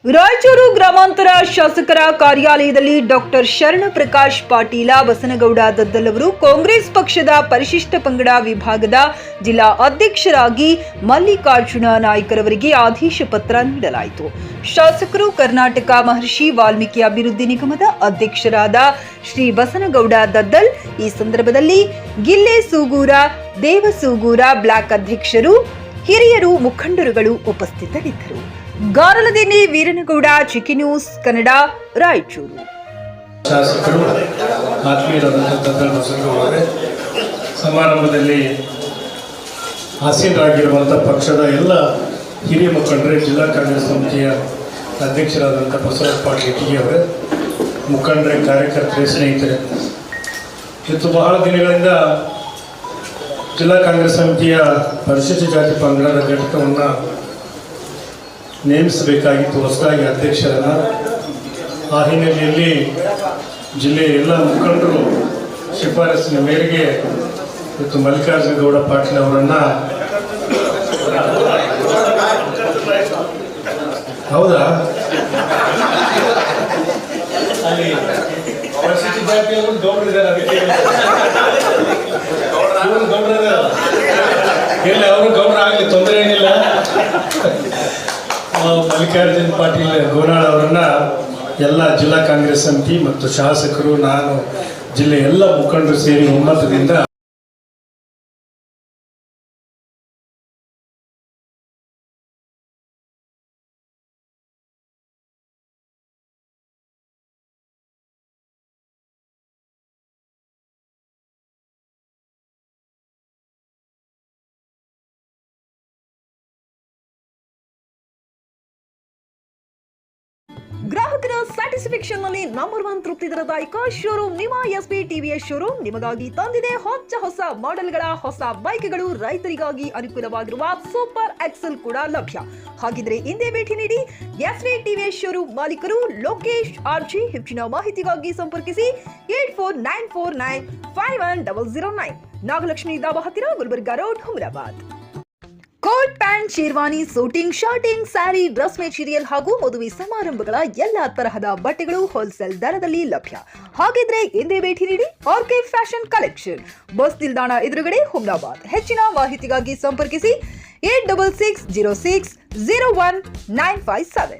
ರಾಯಚೂರು ಗ್ರಾಮಾಂತರ ಶಾಸಕರ ಕಾರ್ಯಾಲಯದಲ್ಲಿ ಡಾಕ್ಟರ್ ಶರಣ ಪ್ರಕಾಶ್ ಪಾಟೀಲ ಬಸನಗೌಡ ದದ್ದಲ್ ಅವರು ಕಾಂಗ್ರೆಸ್ ಪಕ್ಷದ ಪರಿಶಿಷ್ಟ ಪಂಗಡ ವಿಭಾಗದ ಜಿಲ್ಲಾ ಅಧ್ಯಕ್ಷರಾಗಿ ಮಲ್ಲಿಕಾರ್ಜುನ ನಾಯ್ಕರವರಿಗೆ ಆದೇಶ ಪತ್ರ ನೀಡಲಾಯಿತು. ಶಾಸಕರು ಕರ್ನಾಟಕ ಮಹರ್ಷಿ ವಾಲ್ಮೀಕಿ ಅಭಿವೃದ್ಧಿ ನಿಗಮದ ಅಧ್ಯಕ್ಷರಾದ ಶ್ರೀ ಬಸನಗೌಡ ದದ್ದಲ್ ಈ ಸಂದರ್ಭದಲ್ಲಿ ಗಿಲ್ಲೆ ಸೂಗೂರ, ದೇವಸೂಗೂರ ಬ್ಲಾಕ್ ಅಧ್ಯಕ್ಷರು, ಹಿರಿಯರು, ಮುಖಂಡರುಗಳು ಉಪಸ್ಥಿತರಿದ್ದರು. ಗಾರಲದೇನಿ ವೀರನಗೌಡ, ಚಿಕ್ಕಿ ನ್ಯೂಸ್ ಕನ್ನಡ, ರಾಯಚೂರು. ಶಾಸಕರು ಆತ್ಮೀಯರಾದ ಸಮಾರಂಭದಲ್ಲಿ ಆಸೀನರಾಗಿರುವಂಥ ಪಕ್ಷದ ಎಲ್ಲ ಹಿರಿಯ ಮುಖಂಡರೇ, ಜಿಲ್ಲಾ ಕಾಂಗ್ರೆಸ್ ಸಮಿತಿಯ ಅಧ್ಯಕ್ಷರಾದಂಥ ಬಸವರಾಜ ಪಾಟೀಲ್ ಅವರೇ, ಮುಖಂಡರೇ, ಕಾರ್ಯಕರ್ತರೇ, ಸ್ನೇಹಿತರೆ, ಇವತ್ತು ಬಹಳ ದಿನಗಳಿಂದ ಜಿಲ್ಲಾ ಕಾಂಗ್ರೆಸ್ ಸಮಿತಿಯ ಪರಿಶಿಷ್ಟ ಜಾತಿ ಪಂಗಡದ ಘಟಕವನ್ನು ನೇಮಿಸಬೇಕಾಗಿತ್ತು, ಹೊಸದಾಗಿ ಅಧ್ಯಕ್ಷರನ್ನು. ಆ ಹಿನ್ನೆಲೆಯಲ್ಲಿ ಜಿಲ್ಲೆಯ ಎಲ್ಲ ಮುಖಂಡರು ಶಿಫಾರಸಿನ ಮೇರೆಗೆ ಇವತ್ತು ಮಲ್ಲಿಕಾರ್ಜುನ ಗೌಡ ಪಾಟೀಲ್ ಅವರನ್ನು, ಹೌದಾ, ಅಲ್ಲಿ ಪರಿಶಿಷ್ಟ ಜಾತಿಯವರು ಗೌಡರಿದ್ದಾರೆ, ಅದಕ್ಕೆ ಎಲ್ಲ ಅವರು ಗೌಡ್ರ ಆಗಲಿ, ತೊಂದರೆ ಏನಿಲ್ಲ. ಮಲ್ಲಿಕಾರ್ಜುನ ಪಾಟೀಲ್ ಗೋನಾಳ್ ಅವರನ್ನ ಎಲ್ಲ ಜಿಲ್ಲಾ ಕಾಂಗ್ರೆಸ್ ಸಮಿತಿ ಮತ್ತು ಶಾಸಕರು, ನಾನು, ಜಿಲ್ಲೆಯ ಎಲ್ಲ ಮುಖಂಡರು ಸೇರಿ ಒಮ್ಮತದಿಂದ ಗ್ರಾಹಕರ ಸ್ಯಾಟಿಸ್ಫ್ಯಾಕ್ಷನ್ ನಲ್ಲಿ ನಂಬರ್ 1 ತೃಪ್ತಿ ದರದ ಐಕಾ ಶೋರೂಮ್ ನಿಮ್ಮ ಎಸ್ಪಿ ಟಿವಿಎಸ್ ಶೋರೂಮ್ ನಿಮಗಾಗಿ ತಂದಿದೆ ಹೊಸ ಮಾಡೆಲ್ಗಳ ಹೊಸ ಬೈಕ್ಗಳು. ರೈತರಿಗಾಗಿ ಅನುಕೂಲವಾಗಿರುವ ಸೂಪರ್ ಎಕ್ಸೆಲ್ ಕೂಡ ಲಭ್ಯ. ಹಾಗಿದ್ರೆ ಹಿಂದೆ ಭೇಟಿ ನೀಡಿ ಎಸ್ಪಿ ಟಿವಿಎಸ್ ಶೋರೂಮ್ ಮಾಲೀಕರು ಲೋಕೇಶ್ ಆರ್ಜಿ. ಹೆಚ್ಚಿನ ಮಾಹಿತಿಗಾಗಿ ಸಂಪರ್ಕಿಸಿ 8494951009, ನಾಗಲಕ್ಷ್ಮಿ ದಾಬಾ ಹತ್ತಿರ, Gulbarga road, Humnabad. Coat pant, sherwani, suiting, shirting, sari, dress material ಹಾಗೂ ಮದುವೆ ಸಮಾರಂಭಗಳ ಎಲ್ಲ ತರಹದ ಬಟ್ಟೆಗಳು ಹೋಲ್ಸೇಲ್ ದರದಲ್ಲಿ ಲಭ್ಯ. ಹಾಗಿದ್ರೆ ಹಿಂದೆ ಭೇಟಿ ನೀಡಿ ಆರ್ಕೆ ಫ್ಯಾಷನ್ ಕಲೆಕ್ಷನ್, ಬಸ್ ನಿಲ್ದಾಣ ಎದುರುಗಡೆ, ಹುಮನಾಬಾದ್. ಹೆಚ್ಚಿನ ಮಾಹಿತಿಗಾಗಿ ಸಂಪರ್ಕಿಸಿ 8660601957.